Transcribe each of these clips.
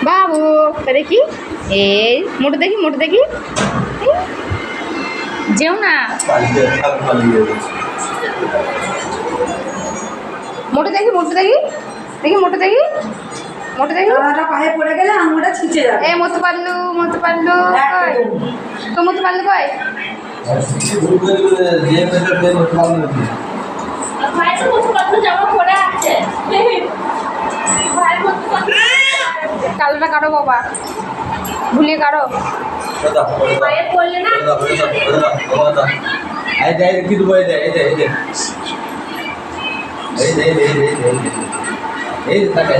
বাবু দেখি এই মোটু দেখি যেও না মোটু দেখি পায়ে পড়ে গেলে আঙুলটা ছিঁচে যাবে। এ মতো পারলু তো মতো পারলু কয় কালোটা কাটো বাবা ভুলিয়ে কাটো পড়লে না কি দেবো এই টাকা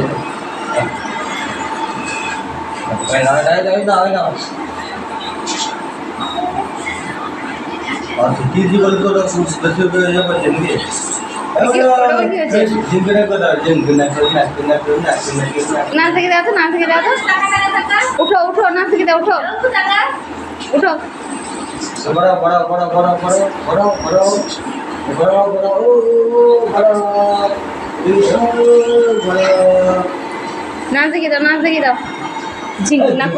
কি বলি তো নাচ থেকে দাও তো উঠো নাচ থেকে দাও উঠো নাচ দেখি দাও ঝিঙ্গু নাকু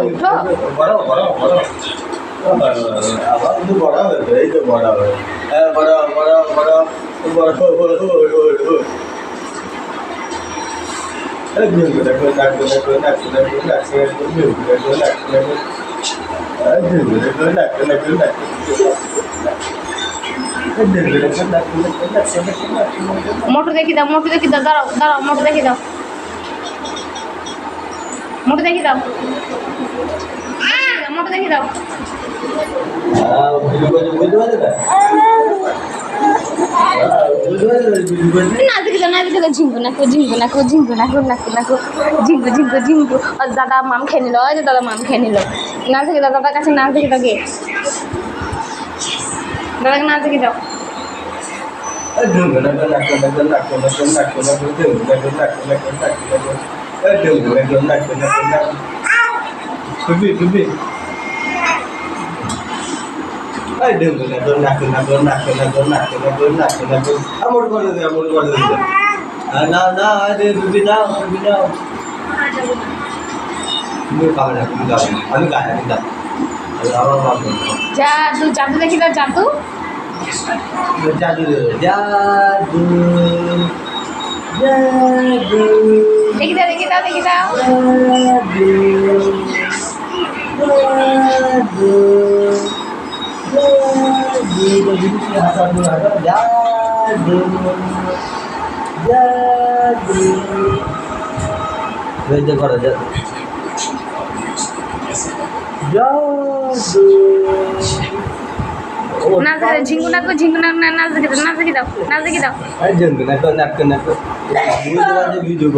উঠো আবার কিন্তু বড় হয়েছে এই তো বড় হয়ে হ্যাঁ বড় মোটর দেখি দাও দাঁড়াও মোটর দেখি দাও মোটর দেখি দাও না দেখি দাও ঝিঙ্গু দাদা মাম খেয়ে নিল না দেখি দাও দাদার কাছে নাচ দেখি দাও গে দাদাকে নাচ দেখি দাও জাদু দেখি দাও জাদু দেখি দাও ঝিঙ্গু নাচ দেখি দাও ভিডিও